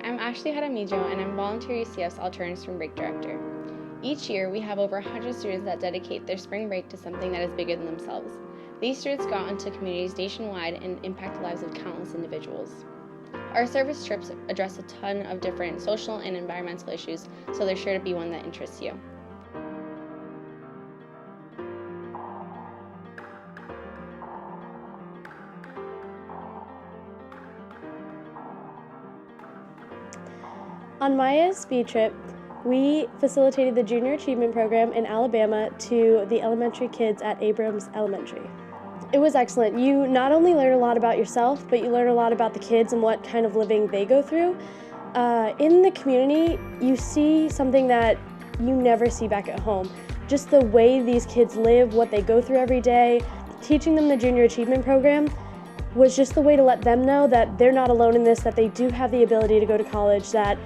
I'm Ashley Jaramillo, and I'm volunteer UCF's Alternative Spring Break Director. Each year, we have over 100 students that dedicate their spring break to something that is bigger than themselves. These students go out into communities nationwide and impact the lives of countless individuals. Our service trips address a ton of different social and environmental issues, so there's sure to be one that interests you. On my ASB trip, we facilitated the Junior Achievement Program in Alabama to the elementary kids at Abrams Elementary. It was excellent. You not only learn a lot about yourself, but you learn a lot about the kids and what kind of living they go through. In the community, you see something that you never see back at home. Just the way these kids live, what they go through every day. Teaching them the Junior Achievement Program was just the way to let them know that they're not alone in this, that they do have the ability to go to college, that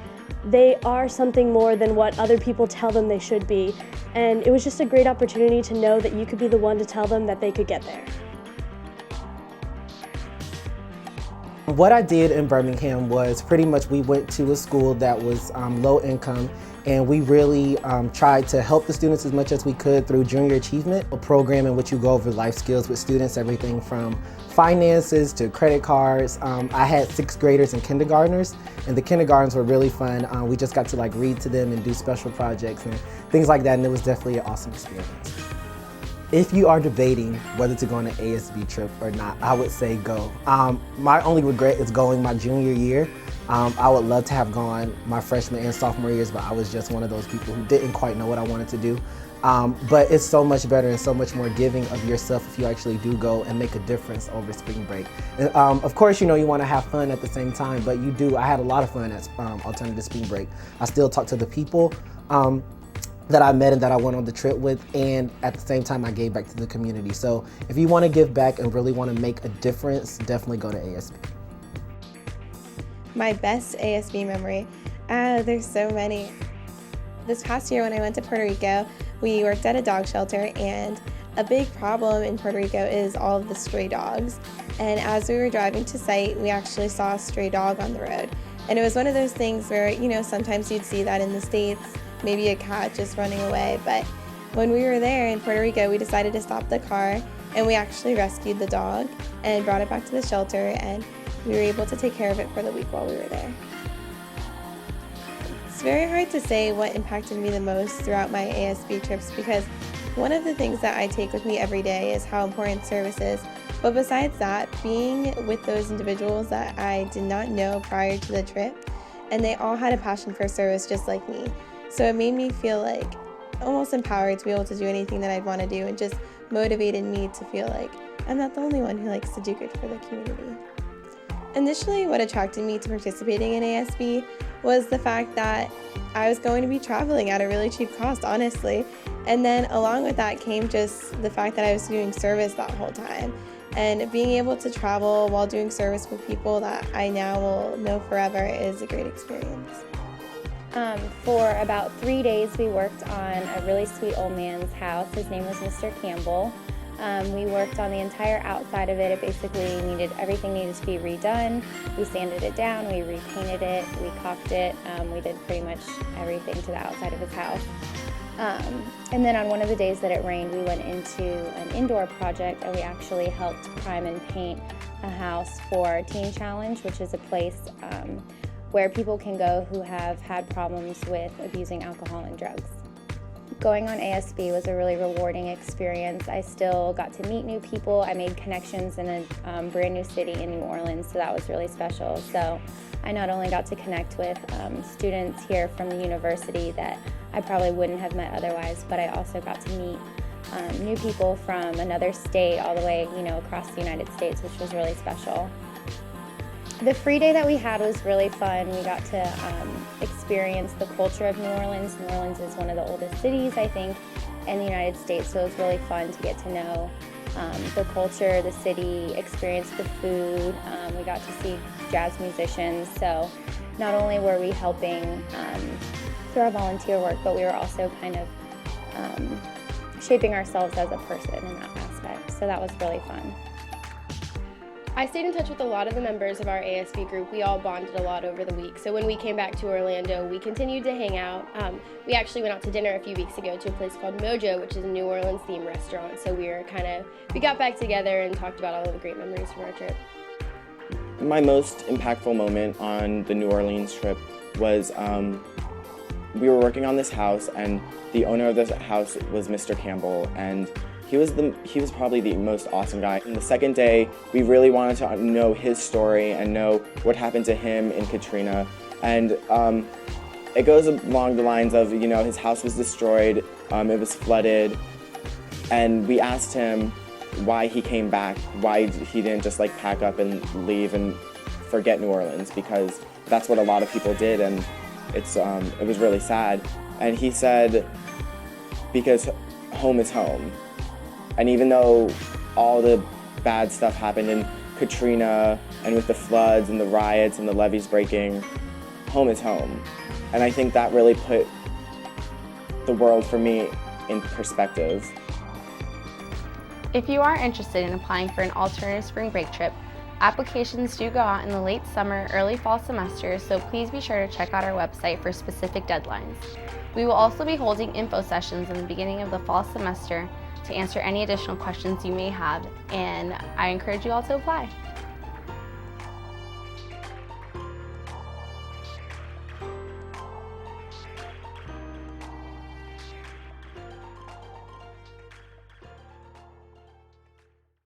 they are something more than what other people tell them they should be. And it was just a great opportunity to know that you could be the one to tell them that they could get there. What I did in Birmingham was pretty much we went to a school that was low income, and we really tried to help the students as much as we could through Junior Achievement, a program in which you go over life skills with students, everything from finances to credit cards. I had 6th graders and kindergartners, and the kindergartners were really fun. We just got to read to them and do special projects and things like that, and it was definitely an awesome experience. If you are debating whether to go on an ASB trip or not, I would say go. My only regret is going my junior year. I would love to have gone my freshman and sophomore years, but I was just one of those people who didn't quite know what I wanted to do. But it's so much better and so much more giving of yourself if you actually do go and make a difference over spring break. And, of course, you want to have fun at the same time, but you do. I had a lot of fun at Alternative Spring Break. I still talk to the people that I met and that I went on the trip with, and at the same time I gave back to the community. So if you want to give back and really want to make a difference, definitely go to ASB. My best ASB memory? There's so many. This past year when I went to Puerto Rico, we worked at a dog shelter, and a big problem in Puerto Rico is all of the stray dogs. And as we were driving to site, we actually saw a stray dog on the road. And it was one of those things where, sometimes you'd see that in the States, maybe a cat just running away, but when we were there in Puerto Rico, we decided to stop the car, and we actually rescued the dog and brought it back to the shelter, and we were able to take care of it for the week while we were there. It's very hard to say what impacted me the most throughout my ASB trips, because one of the things that I take with me every day is how important service is. But besides that, being with those individuals that I did not know prior to the trip, and they all had a passion for service just like me. So it made me feel almost empowered to be able to do anything that I'd want to do, and just motivated me to feel like I'm not the only one who likes to do good for the community. Initially, what attracted me to participating in ASB was the fact that I was going to be traveling at a really cheap cost, honestly. And then along with that came just the fact that I was doing service that whole time. And being able to travel while doing service with people that I now will know forever is a great experience. For about 3 days, we worked on a really sweet old man's house. His name was Mr. Campbell. We worked on the entire outside of it. It basically everything needed to be redone. We sanded it down, we repainted it, we caulked it. We did pretty much everything to the outside of his house. And then on one of the days that it rained, we went into an indoor project, and we actually helped prime and paint a house for Teen Challenge, which is a place where people can go who have had problems with abusing alcohol and drugs. Going on ASB was a really rewarding experience. I still got to meet new people. I made connections in a brand new city in New Orleans, so that was really special. So I not only got to connect with students here from the university that I probably wouldn't have met otherwise, but I also got to meet new people from another state all the way, across the United States, which was really special. The free day that we had was really fun. We got to experience the culture of New Orleans. New Orleans is one of the oldest cities, I think, in the United States, so it was really fun to get to know the culture, the city, experience the food. We got to see jazz musicians, so not only were we helping through our volunteer work, but we were also kind of shaping ourselves as a person in that aspect, so that was really fun. I stayed in touch with a lot of the members of our ASB group. We all bonded a lot over the week. So when we came back to Orlando, we continued to hang out. We actually went out to dinner a few weeks ago to a place called Mojo, which is a New Orleans themed restaurant. So we got back together and talked about all of the great memories from our trip. My most impactful moment on the New Orleans trip was we were working on this house, and the owner of this house was Mr. Campbell, and he was probably the most awesome guy. And the second day, we really wanted to know his story and know what happened to him in Katrina. And it goes along the lines of, his house was destroyed, it was flooded, and we asked him why he came back, why he didn't just pack up and leave and forget New Orleans, because that's what a lot of people did, and it was really sad. And he said, because home is home. And even though all the bad stuff happened in Katrina and with the floods and the riots and the levees breaking, home is home. And I think that really put the world for me in perspective. If you are interested in applying for an alternative spring break trip, applications do go out in the late summer, early fall semester, so please be sure to check out our website for specific deadlines. We will also be holding info sessions in the beginning of the fall semester to answer any additional questions you may have, and I encourage you all to apply.